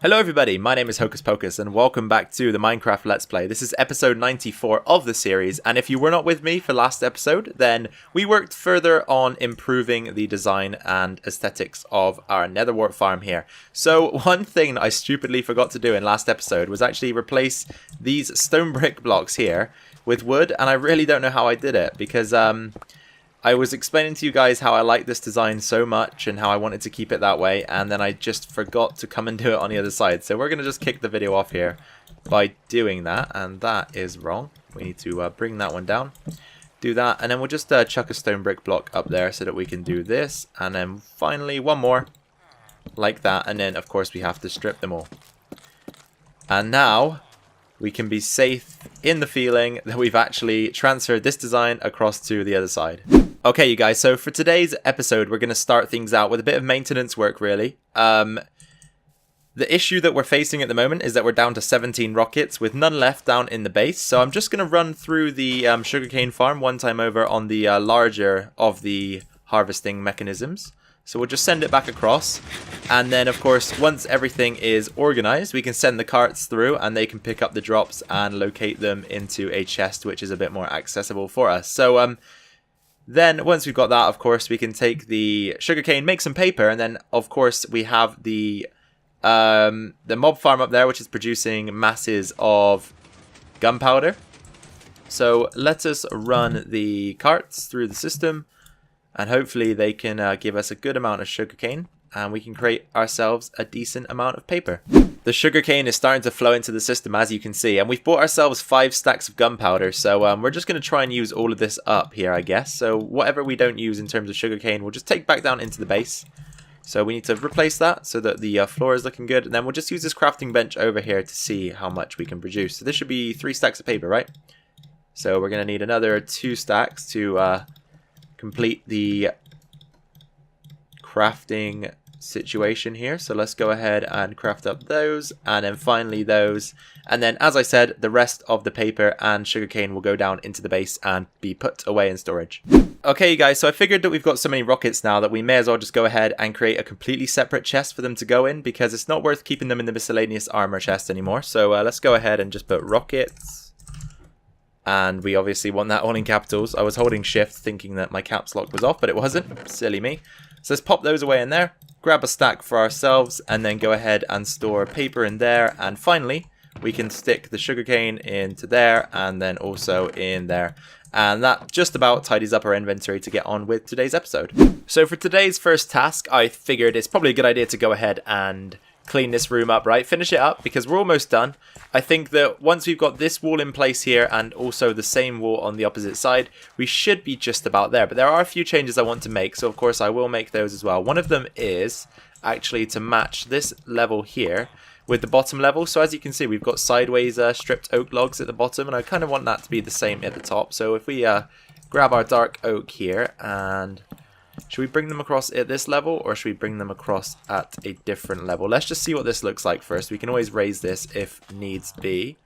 Hello everybody, my name is Hocus Pocus and welcome back to the Minecraft Let's Play. This is episode 94 of the series, and if you were not with me for last episode, then we worked further on improving the design and aesthetics of our netherwart farm here. So one thing that I stupidly forgot to do in last episode was actually replace these stone brick blocks here with wood, and I really don't know how I did it because I was explaining to you guys how I like this design so much and how I wanted to keep it that way, and then I just forgot to come and do it on the other side. So we're going to just kick the video off here by doing that, and that is wrong. We need to bring that one down, do that, and then we'll just chuck a stone brick block up there so that we can do this, and then finally one more like that, and then of course we have to strip them all. And now we can be safe in the feeling that we've actually transferred this design across to the other side. Okay, you guys, so for today's episode, we're going to start things out with a bit of maintenance work, really. The issue that we're facing at the moment is that we're down to 17 rockets with none left down in the base. So I'm just going to run through the sugarcane farm one time over on the larger of the harvesting mechanisms. So we'll just send it back across. And then, of course, once everything is organized, we can send the carts through and they can pick up the drops and locate them into a chest, which is a bit more accessible for us. So, then, once we've got that, of course, we can take the sugarcane, make some paper, and then, of course, we have the mob farm up there, which is producing masses of gunpowder. So, let us run the carts through the system, and hopefully they can give us a good amount of sugarcane, and we can create ourselves a decent amount of paper. The sugarcane is starting to flow into the system, as you can see, and we've bought ourselves 5 stacks of gunpowder, so we're just going to try and use all of this up here, I guess. So whatever we don't use in terms of sugarcane, we'll just take back down into the base. So we need to replace that so that the floor is looking good, and then we'll just use this crafting bench over here to see how much we can produce. So this should be 3 stacks of paper, right? So we're going to need another 2 stacks to complete the crafting situation here. So let's go ahead and craft up those, and then finally those, and then, as I said, the rest of the paper and sugarcane will go down into the base and be put away in storage. Okay, you guys, so I figured that we've got so many rockets now that we may as well just go ahead and create a completely separate chest for them to go in, because it's not worth keeping them in the miscellaneous armor chest anymore. So let's go ahead and just put rockets, and we obviously want that all in capitals. I was holding shift thinking that my caps lock was off, but it wasn't. Silly me. So let's pop those away in there, grab a stack for ourselves, and then go ahead and store paper in there. And finally, we can stick the sugarcane into there and then also in there. And that just about tidies up our inventory to get on with today's episode. So for today's first task, I figured it's probably a good idea to go ahead and clean this room up, right? Finish it up because we're almost done. I think that once we've got this wall in place here and also the same wall on the opposite side, we should be just about there. But there are a few changes I want to make, so of course I will make those as well. One of them is actually to match this level here with the bottom level. So as you can see, we've got sideways stripped oak logs at the bottom, and I kind of want that to be the same at the top. So if we grab our dark oak here, and should we bring them across at this level, or should we bring them across at a different level? Let's just see what this looks like first. We can always raise this if needs be.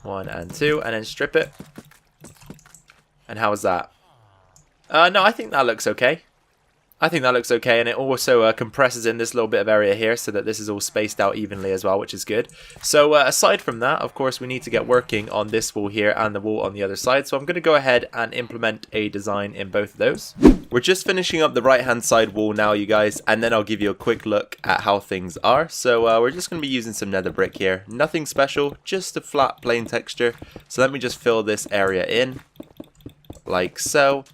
1 and 2, and then strip it. And how is that? No, I think that looks okay. I think that looks okay, and it also compresses in this little bit of area here so that this is all spaced out evenly as well, which is good. So aside from that, of course, we need to get working on this wall here and the wall on the other side. So I'm going to go ahead and implement a design in both of those. We're just finishing up the right-hand side wall now, you guys, and then I'll give you a quick look at how things are. So we're just going to be using some nether brick here. Nothing special, just a flat, plain texture. So let me just fill this area in, like so.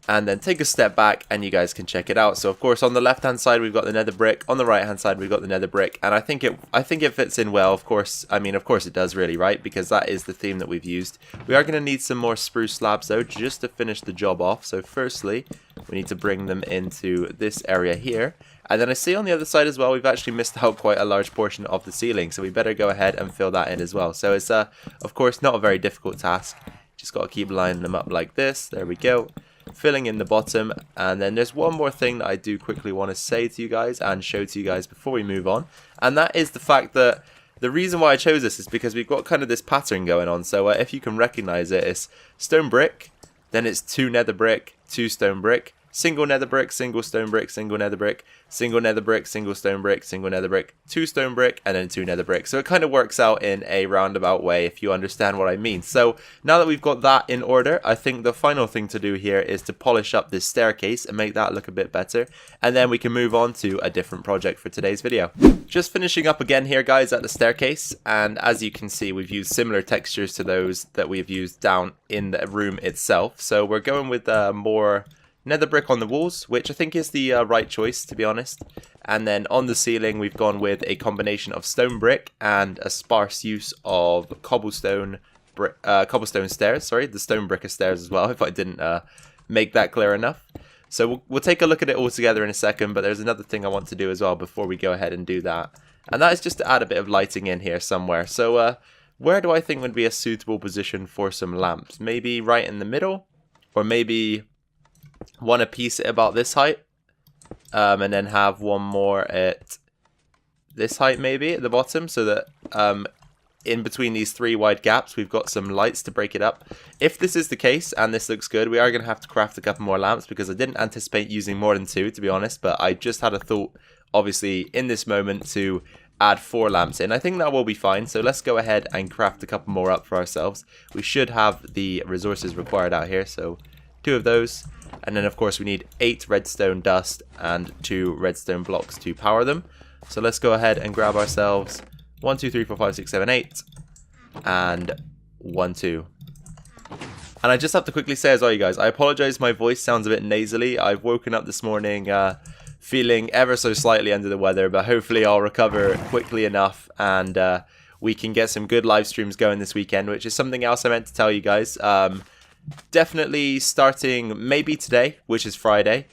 And then take a step back and you guys can check it out. So of course on the left hand side we've got the nether brick, on the right hand side we've got the nether brick, and I think it fits in well. Of course, I mean, of course it does, really, right? Because that is the theme that we've used. We are going to need some more spruce slabs though, just to finish the job off. So firstly, we need to bring them into this area here. And then I see on the other side as well, we've actually missed out quite a large portion of the ceiling, so we better go ahead and fill that in as well. So it's of course not a very difficult task. Just got to keep lining them up like this. There we go. Filling in the bottom. And then there's one more thing that I do quickly want to say to you guys and show to you guys before we move on, and that is the fact that the reason why I chose this is because we've got kind of this pattern going on. So if you can recognize it, it's stone brick, then it's 2 nether brick, 2 stone brick, single nether brick, single stone brick, single nether brick, single nether brick, single stone brick, single nether brick, 2 stone brick, and then 2 nether brick. So it kind of works out in a roundabout way, if you understand what I mean. So now that we've got that in order, I think the final thing to do here is to polish up this staircase and make that look a bit better, and then we can move on to a different project for today's video. Just finishing up again here, guys, at the staircase, and as you can see, we've used similar textures to those that we've used down in the room itself. So we're going with more nether brick on the walls, which I think is the right choice, to be honest. And then on the ceiling, we've gone with a combination of stone brick and a sparse use of cobblestone stairs. Sorry, the stone brick stairs as well, if I didn't make that clear enough. So we'll take a look at it all together in a second, but there's another thing I want to do as well before we go ahead and do that. And that is just to add a bit of lighting in here somewhere. So where do I think would be a suitable position for some lamps? Maybe right in the middle, or maybe one a piece at about this height, and then have one more at this height maybe at the bottom, so that in between these 3 wide gaps we've got some lights to break it up. If this is the case and this looks good, we are going to have to craft a couple more lamps, because I didn't anticipate using more than 2, to be honest, but I just had a thought obviously in this moment to add 4 lamps in. I think that will be fine, so let's go ahead and craft a couple more up for ourselves. We should have the resources required out here, so 2 of those. And then of course we need 8 redstone dust and 2 redstone blocks to power them. So let's go ahead and grab ourselves 1, 2, 3, 4, 5, 6, 7, 8 and 1, 2. And I just have to quickly say as well, you guys, I apologize, my voice sounds a bit nasally. I've woken up this morning feeling ever so slightly under the weather, but hopefully I'll recover quickly enough and we can get some good live streams going this weekend, which is something else I meant to tell you guys. Definitely starting maybe today, which is Friday.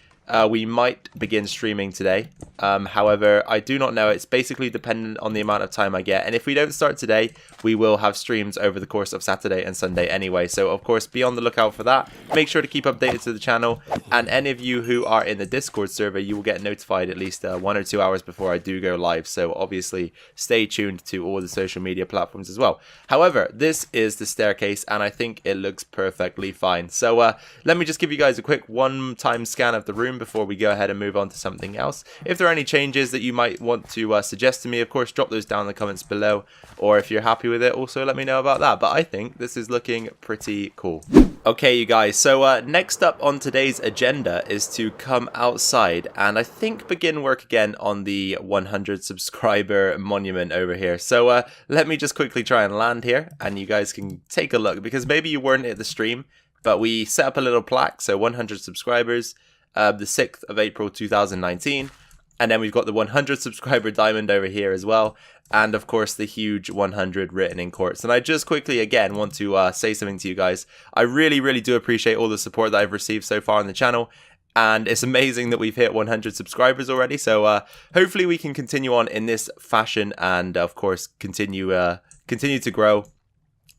We might begin streaming today. However, I do not know. It's basically dependent on the amount of time I get. And if we don't start today, we will have streams over the course of Saturday and Sunday anyway. So, of course, be on the lookout for that. Make sure to keep updated to the channel. And any of you who are in the Discord server, you will get notified at least 1 or 2 hours before I do go live. So, obviously, stay tuned to all the social media platforms as well. However, this is the staircase, and I think it looks perfectly fine. So, let me just give you guys a quick one-time scan of the room before we go ahead and move on to something else. If there are any changes that you might want to suggest to me, of course, drop those down in the comments below, or if you're happy with it, also let me know about that. But I think this is looking pretty cool. Okay, you guys, so next up on today's agenda is to come outside and I think begin work again on the 100 subscriber monument over here. So let me just quickly try and land here and you guys can take a look, because maybe you weren't at the stream, but we set up a little plaque, so 100 subscribers, the 6th of April 2019, and then we've got the 100 subscriber diamond over here as well, and of course the huge 100 written in quartz. And I just quickly again want to say something to you guys. I really do appreciate all the support that I've received so far on the channel, and it's amazing that we've hit 100 subscribers already. So hopefully we can continue on in this fashion and of course continue to grow.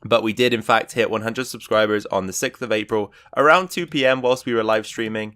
But we did in fact hit 100 subscribers on the 6th of April around 2 p.m. whilst we were live streaming.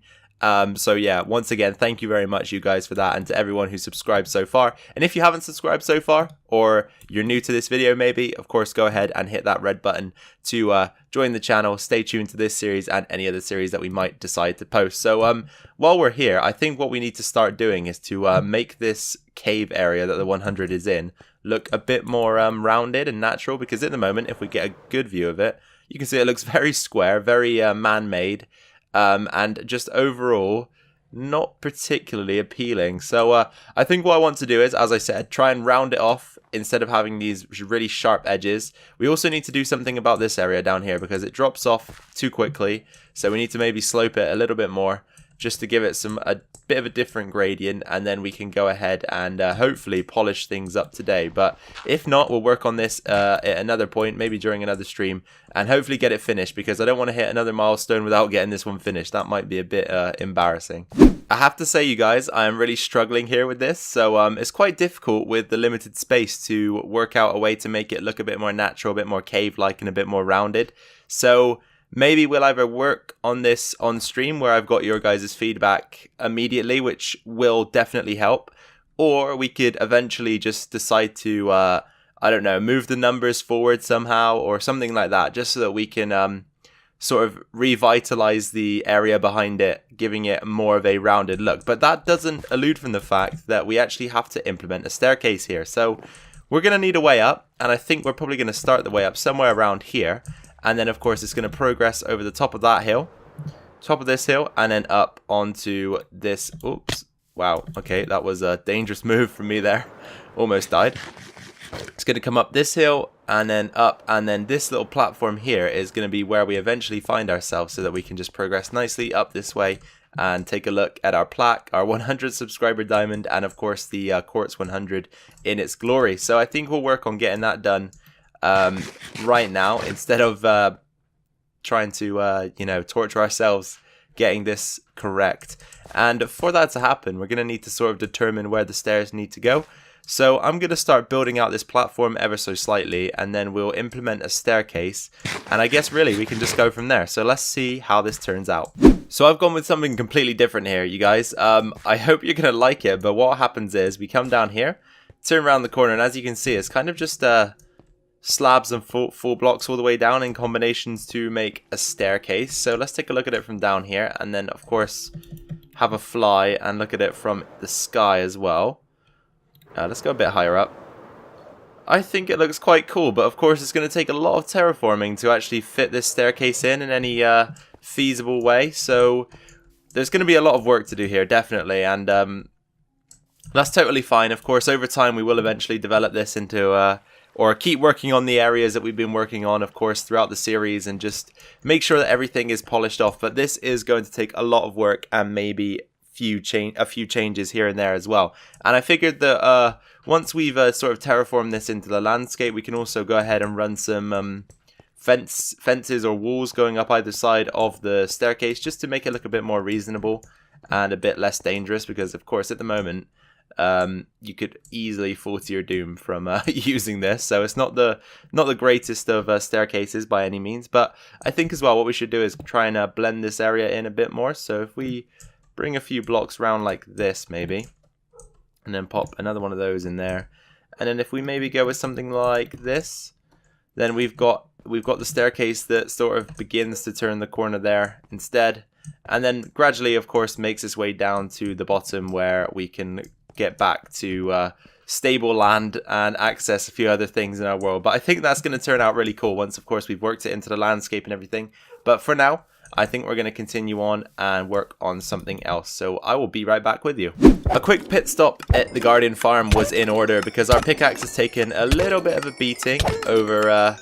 So yeah, once again, thank you very much, you guys, for that, and to everyone who subscribed so far. And if you haven't subscribed so far, or you're new to this video maybe, of course, go ahead and hit that red button to join the channel. Stay tuned to this series and any other series that we might decide to post. So while we're here, I think what we need to start doing is to make this cave area that the 100 is in look a bit more rounded and natural, because at the moment, if we get a good view of it, you can see it looks very square, very man-made. And just overall not particularly appealing. So I think what I want to do is, as I said, try and round it off instead of having these really sharp edges. We also need to do something about this area down here because it drops off too quickly. So we need to maybe slope it a little bit more just to give it a bit of a different gradient, and then we can go ahead and hopefully polish things up today. But if not, we'll work on this at another point, maybe during another stream, and hopefully get it finished, because I don't want to hit another milestone without getting this one finished. That might be a bit embarrassing. I have to say, you guys, I am really struggling here with this. So it's quite difficult with the limited space to work out a way to make it look a bit more natural, a bit more cave-like, and a bit more rounded. So maybe we'll either work on this on stream where I've got your guys' feedback immediately, which will definitely help, or we could eventually just decide to, I don't know, move the numbers forward somehow or something like that, just so that we can sort of revitalize the area behind it, giving it more of a rounded look. But that doesn't elude from the fact that we actually have to implement a staircase here. So we're going to need a way up, and I think we're probably going to start the way up somewhere around here. And then, of course, it's going to progress over the top of that hill, top of this hill, and then up onto this. Oops. Wow. Okay, that was a dangerous move from me there. Almost died. It's going to come up this hill and then up, and then this little platform here is going to be where we eventually find ourselves, so that we can just progress nicely up this way and take a look at our plaque, our 100 subscriber diamond, and of course the Quartz 100 in its glory. So I think we'll work on getting that done right now, instead of trying to torture ourselves getting this correct. And for that to happen, we're going to need to sort of determine where the stairs need to go. So I'm going to start building out this platform ever so slightly, and then we'll implement a staircase, and I guess really we can just go from there. So let's see how this turns out. So I've gone with something completely different here, you guys. I hope you're going to like it, but what happens is we come down here, turn around the corner, and as you can see, it's kind of just slabs and full blocks all the way down in combinations to make a staircase. So let's take a look at it from down here, and then of course have a fly and look at it from the sky as well. Let's go a bit higher up. I think it looks quite cool, but of course it's going to take a lot of terraforming to actually fit this staircase in any feasible way. So there's going to be a lot of work to do here, definitely, and that's totally fine. Of course, over time we will eventually develop this into or keep working on the areas that we've been working on, of course, throughout the series, and just make sure that everything is polished off. But this is going to take a lot of work, and maybe a few changes here and there as well. And I figured that once we've sort of terraformed this into the landscape, we can also go ahead and run some fences or walls going up either side of the staircase, just to make it look a bit more reasonable and a bit less dangerous, because of course at the moment you could easily fall to your doom from using this. So it's not the greatest of staircases by any means, but I think as well what we should do is try and blend this area in a bit more. So if we bring a few blocks round like this maybe, and then pop another one of those in there, and then if we maybe go with something like this, then we've got the staircase that sort of begins to turn the corner there instead, and then gradually of course makes its way down to the bottom where we can get back to stable land and access a few other things in our world. But I think that's going to turn out really cool once of course we've worked it into the landscape and everything. But for now, I think we're going to continue on and work on something else. So I will be right back with you. A quick pit stop at the Guardian farm was in order, because our pickaxe has taken a little bit of a beating over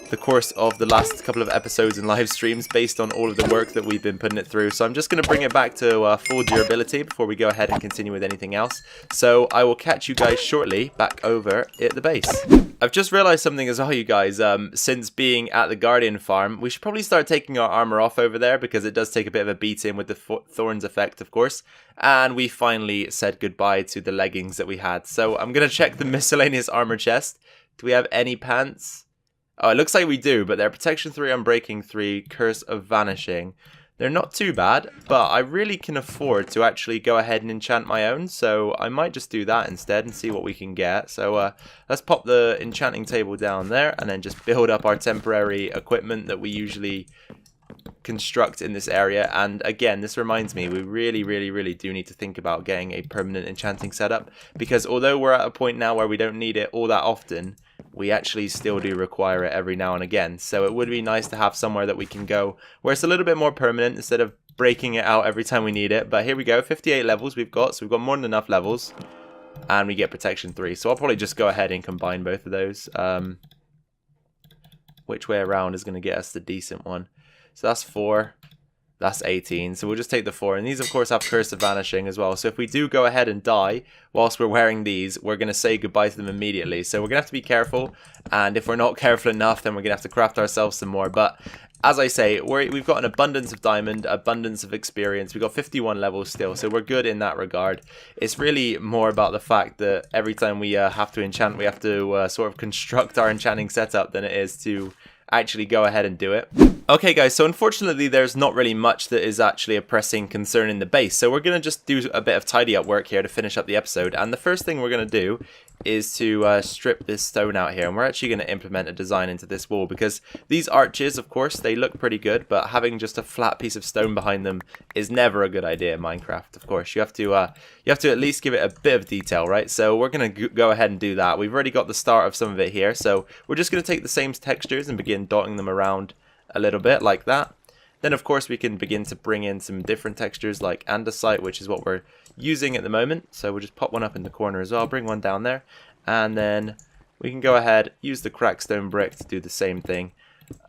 the course of the last couple of episodes and live streams, based on all of the work that we've been putting it through. So I'm just going to bring it back to full durability before we go ahead and continue with anything else. So I will catch you guys shortly back over at the base. I've just realized something as well, you guys. Since being at the Guardian farm, we should probably start taking our armor off over there, because it does take a bit of a beating with the thorns effect, of course. And we finally said goodbye to the leggings that we had. So I'm going to check the miscellaneous armor chest. Do we have any pants? Oh, it looks like we do, but they're Protection 3, Unbreaking 3, Curse of Vanishing. They're not too bad, but I really can afford to actually go ahead and enchant my own, so I might just do that instead and see what we can get. So let's pop the enchanting table down there, and then just build up our temporary equipment that we usually construct in this area. And again, this reminds me, we really do need to think about getting a permanent enchanting setup, because although we're at a point now where we don't need it all that often, we actually still do require it every now and again. So it would be nice to have somewhere that we can go where it's a little bit more permanent, instead of breaking it out every time we need it. But here we go, 58 levels we've got, so we've got more than enough levels, and we get Protection 3. So I'll probably just go ahead and combine both of those. Which way around is going to get us the decent one? So that's 4. That's 18. So we'll just take the 4. And these, of course, have Curse of Vanishing as well. So if we do go ahead and die whilst we're wearing these, we're going to say goodbye to them immediately. So we're going to have to be careful. And if we're not careful enough, then we're going to have to craft ourselves some more. But as I say, we've got an abundance of diamond, abundance of experience. We've got 51 levels still, so we're good in that regard. It's really more about the fact that every time we have to enchant, we have to sort of construct our enchanting setup than it is to actually go ahead and do it. Okay guys, so unfortunately there's not really much that is actually a pressing concern in the base, so we're going to just do a bit of tidy up work here to finish up the episode. And the first thing we're going to do is to strip this stone out here, and we're actually going to implement a design into this wall, because these arches, of course, they look pretty good, but having just a flat piece of stone behind them is never a good idea in Minecraft. Of course, you have to at least give it a bit of detail, right? So we're going to go ahead and do that. We've already got the start of some of it here, so we're just going to take the same textures and begin dotting them around a little bit like that. Then, of course, we can begin to bring in some different textures like andesite, which is what we're using at the moment. So we'll just pop one up in the corner as well, bring one down there, and then we can go ahead, use the crackstone brick to do the same thing.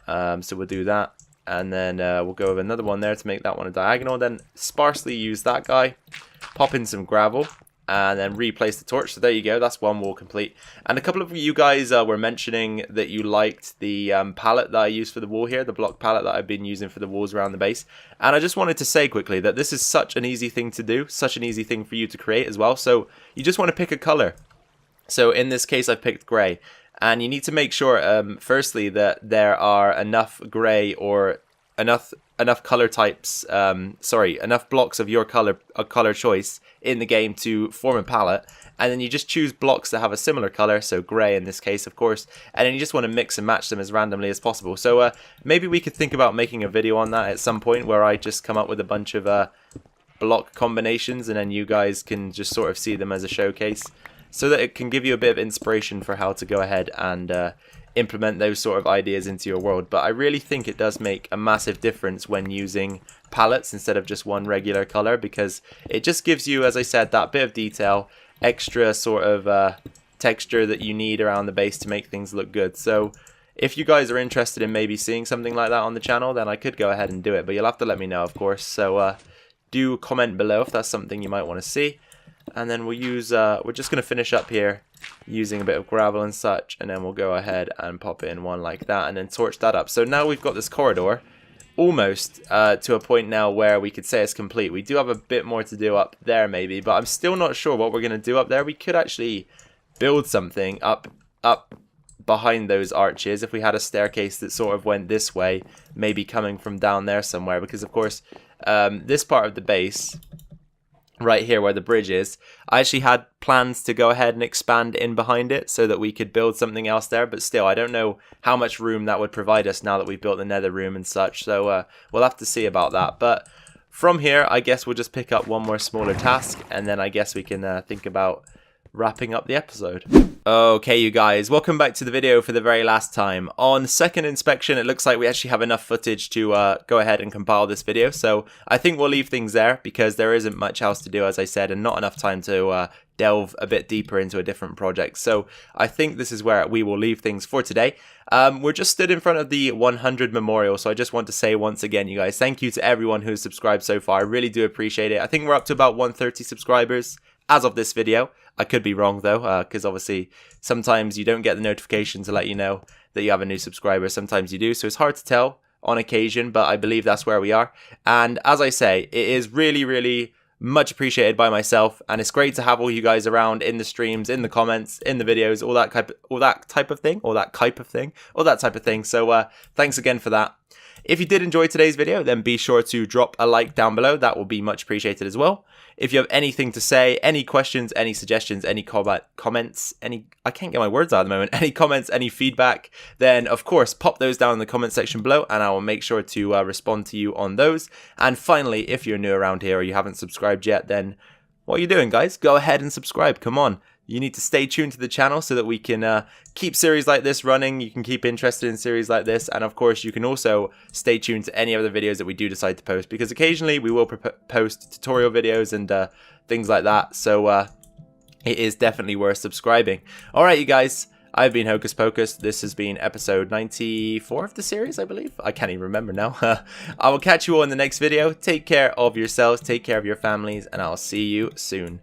So we'll do that, and then we'll go with another one there to make that one a diagonal. Then sparsely use that guy, pop in some gravel, and then replace the torch. So there you go, that's one wall complete. And a couple of you guys were mentioning that you liked the palette that I used for the wall here, the block palette that I've been using for the walls around the base. And I just wanted to say quickly that this is such an easy thing to do, such an easy thing for you to create as well. So you just want to pick a color. So in this case I've picked grey, and you need to make sure firstly that there are enough grey or enough color types, enough blocks of your color choice in the game to form a palette, and then you just choose blocks that have a similar color, so grey in this case, of course, and then you just want to mix and match them as randomly as possible. So maybe we could think about making a video on that at some point, where I just come up with a bunch of block combinations, and then you guys can just sort of see them as a showcase, so that it can give you a bit of inspiration for how to go ahead and implement those sort of ideas into your world. But I really think it does make a massive difference when using palettes instead of just one regular color, because it just gives you, as I said, that bit of detail, extra sort of texture that you need around the base to make things look good. So if you guys are interested in maybe seeing something like that on the channel, then I could go ahead and do it, but you'll have to let me know, of course. So do comment below if that's something you might want to see. And then we'll use, we're just going to finish up here using a bit of gravel and such, and then we'll go ahead and pop in one like that, and then torch that up. So now we've got this corridor almost to a point now where we could say it's complete. We do have a bit more to do up there maybe, but I'm still not sure what we're going to do up there. We could actually build something up behind those arches if we had a staircase that sort of went this way, maybe coming from down there somewhere, because of course this part of the base right here where the bridge is, I actually had plans to go ahead and expand in behind it so that we could build something else there, but still I don't know how much room that would provide us now that we've built the nether room and such, so we'll have to see about that. But from here I guess we'll just pick up one more smaller task, and then I guess we can think about wrapping up the episode. Okay, you guys, welcome back to the video for the very last time. On second inspection, it looks like we actually have enough footage to go ahead and compile this video, so I think we'll leave things there because there isn't much else to do, as I said, and not enough time to delve a bit deeper into a different project. So I think this is where we will leave things for today. We're just stood in front of the 100 memorial, so I just want to say once again, you guys, thank you to everyone who's subscribed so far. I really do appreciate it. I think we're up to about 130 subscribers as of this video. I could be wrong though, because obviously sometimes you don't get the notification to let you know that you have a new subscriber. Sometimes you do, so it's hard to tell on occasion, but I believe that's where we are. And as I say, it is really, really much appreciated by myself, and it's great to have all you guys around in the streams, in the comments, in the videos, all that type of thing. So thanks again for that. If you did enjoy today's video, then be sure to drop a like down below. That will be much appreciated as well. If you have anything to say, any questions, any suggestions, any comments, I can't get my words out at the moment, any comments, any feedback, then of course pop those down in the comment section below, and I will make sure to respond to you on those. And finally, if you're new around here or you haven't subscribed yet, then what are you doing, guys? Go ahead and subscribe. Come on. You need to stay tuned to the channel so that we can keep series like this running. You can keep interested in series like this. And of course, you can also stay tuned to any other videos that we do decide to post, because occasionally we will post tutorial videos and things like that. So it is definitely worth subscribing. All right, you guys. I've been Hocus Pocus. This has been episode 94 of the series, I believe. I can't even remember now. I will catch you all in the next video. Take care of yourselves. Take care of your families. And I'll see you soon.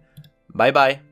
Bye-bye.